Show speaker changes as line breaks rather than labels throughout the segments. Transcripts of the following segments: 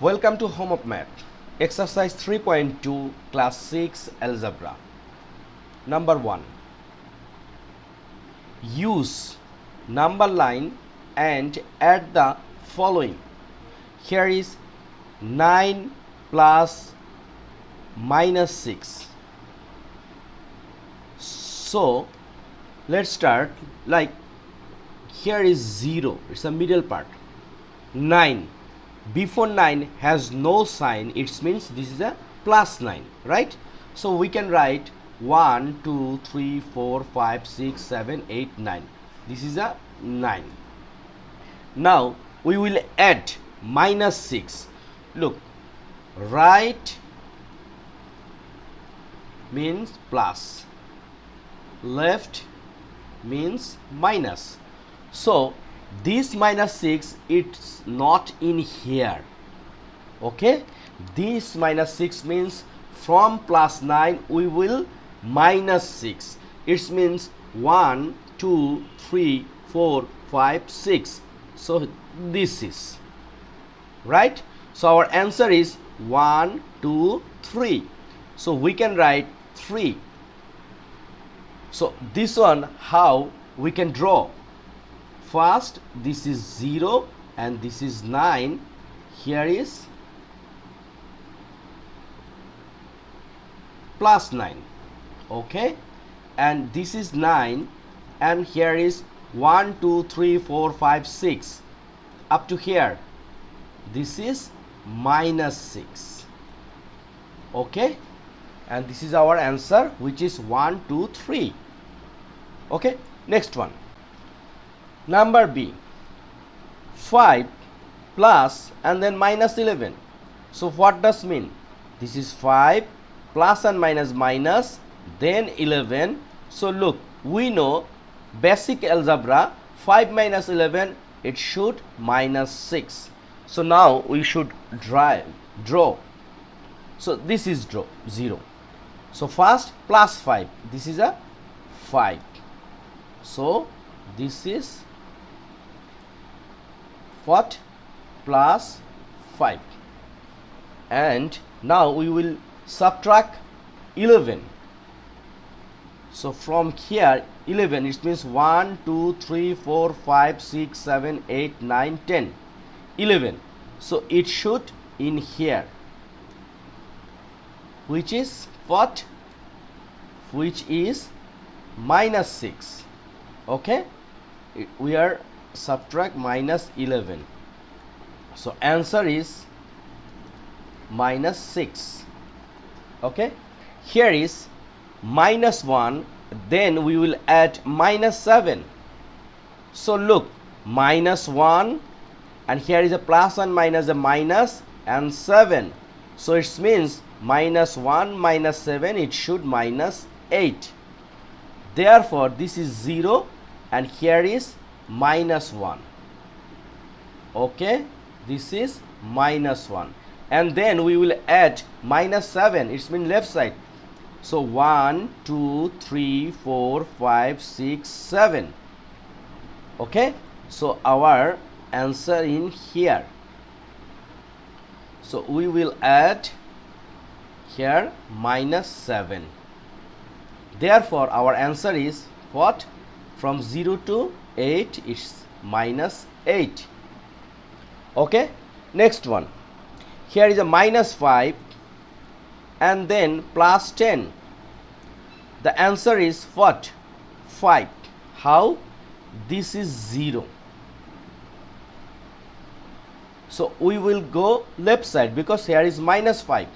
Welcome to Home of Math. Exercise 3.2 Class 6 Algebra. Number 1. Use number line and add the following. Here is 9 plus minus 6. So let's start. Like here is 0, it's a middle part. 9, before 9 has no sign, it means this is a plus 9, right? So we can write 1 2 3 4 5 6 7 8 9. This is a 9. Now we will add minus 6. Look, right means plus, left means minus. So this minus 6, it's not in here. Okay, this minus 6 means from plus 9 we will minus 6. It means 1 2 3 4 5 6. So this is right. So our answer is 1 2 3. So we can write 3. So this one, how we can draw? First, this is 0 and this is 9. Here is plus 9. Okay, and this is 9 and here is 1 2 3 4 5 6 up to here. This is minus 6. Okay, and this is our answer, which is 1 2 3. Okay, next one. Number B, 5 plus and then minus 11. So what does mean? This is 5 plus and minus minus, then 11. So look, we know basic algebra, 5 minus 11, it should minus 6. So now we should draw. So this is draw 0. So first plus 5, this is a 5. So this is what? Plus 5. And now we will subtract 11. So from here 11, it means 1 2 3 4 5 6 7 8 9 10, 11. So it should in here, which is what? Which is minus 6. Okay, we are subtract minus 11. So answer is minus 6. Okay, here is minus 1, then we will add minus 7. So look, minus 1 and here is a plus and minus a minus and 7. So it means minus 1 minus 7, it should minus 8. Therefore this is 0 and here is minus 1. Okay, this is minus 1 and then we will add minus 7, it means left side. So 1 2 3 4 5 6 7. Okay, so our answer in here. So we will add here minus 7. Therefore our answer is what? From 0 to 8 is minus 8. Okay, next one. Here is a minus 5 and then plus 10. The answer is what? 5. How? This is 0. So we will go left side because here is minus 5.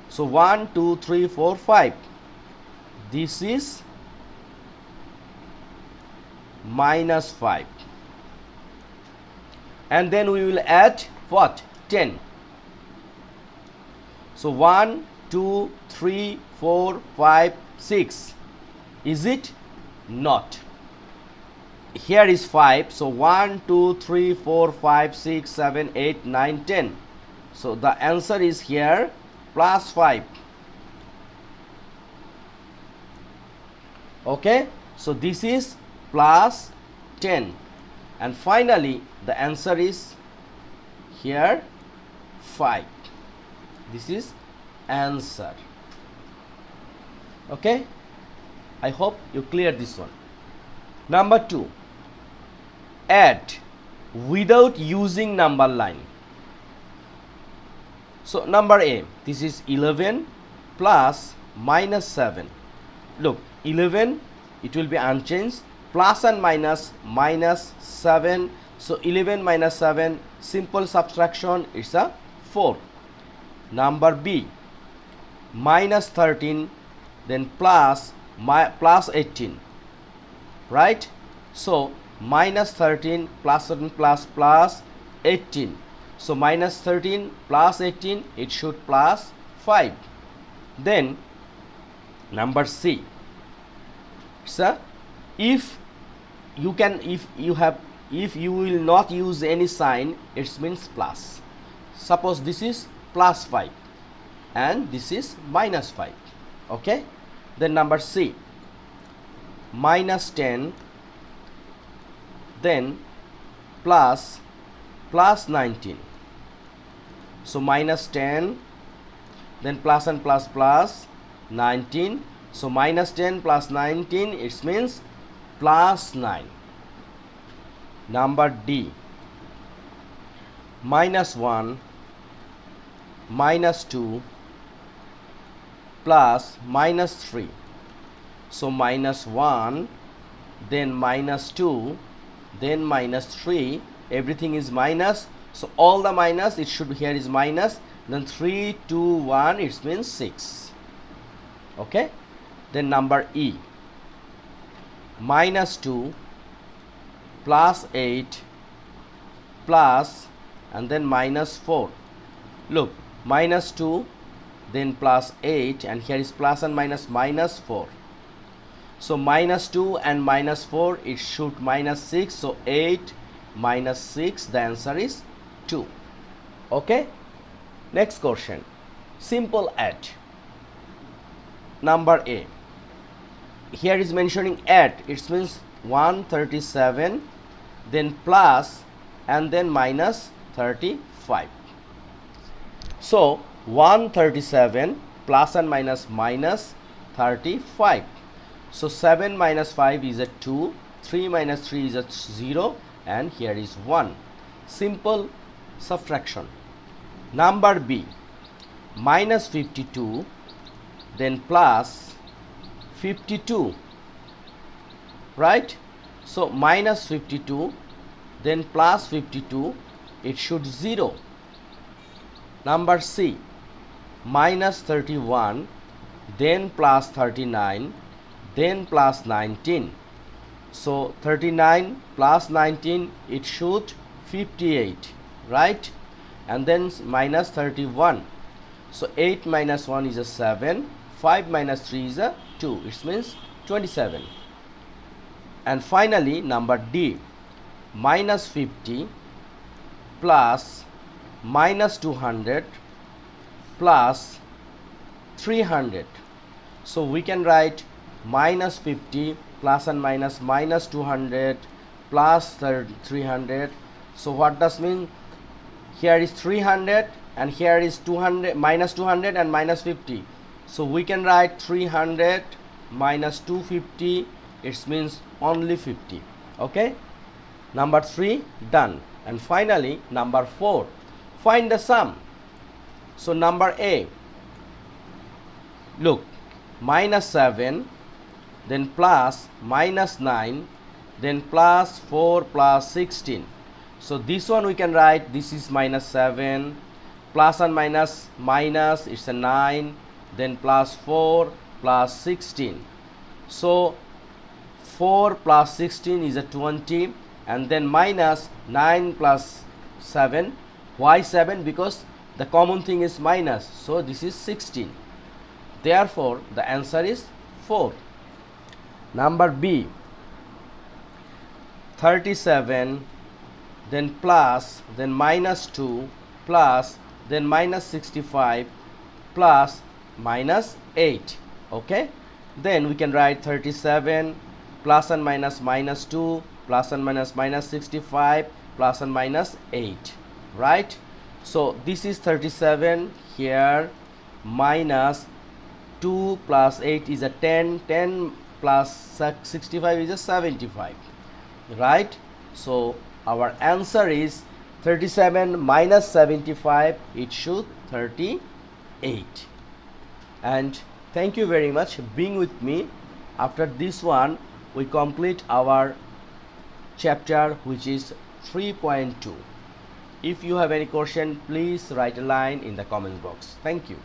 So 1 2 3 4 5. This is minus 5 and then we will add what? 10. So 1 2 3 4 5 6. Is it? Not. Here is 5. So 1 2 3 4 5 6 7 8 9 10. So the answer is here plus 5. Okay, so this is plus 10 and finally the answer is here 5. This is answer. Okay, I hope you clear this one. Number 2, add without using number line. So number A, this is 11 plus minus 7. Look, 11, it will be unchanged, plus and minus, minus 7. So 11 minus 7, simple subtraction, it's a 4. Number B, minus 13, then plus 18, right? So minus 13 plus 13 plus 18. So minus 13 plus 18, it should plus 5. Then number C, so if you will not use any sign, it means plus. Suppose this is plus 5 and this is minus 5. Okay, then number C, minus 10, then plus 19. So minus 10, then plus and plus 19. So minus 10 plus 19, it means plus 9. Number D, minus 1, minus 2, plus minus 3. So minus 1, then minus 2, then minus 3, everything is minus. So all the minus, it should be here is minus, then 3, 2, 1, it means 6. Okay, then number E, minus 2 plus 8 plus and then minus 4. Look, minus 2, then plus 8, and here is plus and minus, minus 4. So minus 2 and minus 4, it should minus 6. So 8 minus 6, the answer is 2. Okay, next question, simple add. Number A, here is mentioning add, it means 137, then plus and then minus 35. So 137 plus and minus, minus 35. So 7 minus 5 is a 2, 3 minus 3 is a 0, and here is 1. Simple subtraction. Number B, minus 52, then plus 52, right? So minus 52, then plus 52, it should 0. Number C, minus 31, then plus 39, then plus 19. So 39 plus 19, it should 58, right? And then minus 31. So 8 minus 1 is a 7, 5 minus 3 is a 2, it means 27. And finally number D, minus 50 plus minus 200 plus 300. So we can write minus 50 plus and minus, minus 200 plus 300. So what does mean? Here is 300 and here is 200, minus 200 and minus 50. So we can write 300 minus 250, it means only 50. Okay, number 3 done. And finally number 4, find the sum. So number A, look, minus 7, then plus minus 9, then plus 4 plus 16. So this one we can write, this is minus 7, plus and minus, minus, it's a 9, then plus 4 plus 16. So 4 plus 16 is a 20, and then minus 9 plus 7. Why 7? Because the common thing is minus, so this is 16. Therefore the answer is 4. Number B, 37, then plus, then minus 2, plus, then minus 65, plus minus 8. Okay, then we can write 37 plus and minus, minus 2, plus and minus, minus 65, plus and minus 8, right? So this is 37 here, minus 2 plus 8 is a 10, 10 plus 65 is a 75, right? So our answer is 37 minus 75, it should 38. And thank you very much being with me. After this one we complete our chapter, which is 3.2. If you have any question, please write a line in the comment box. Thank you.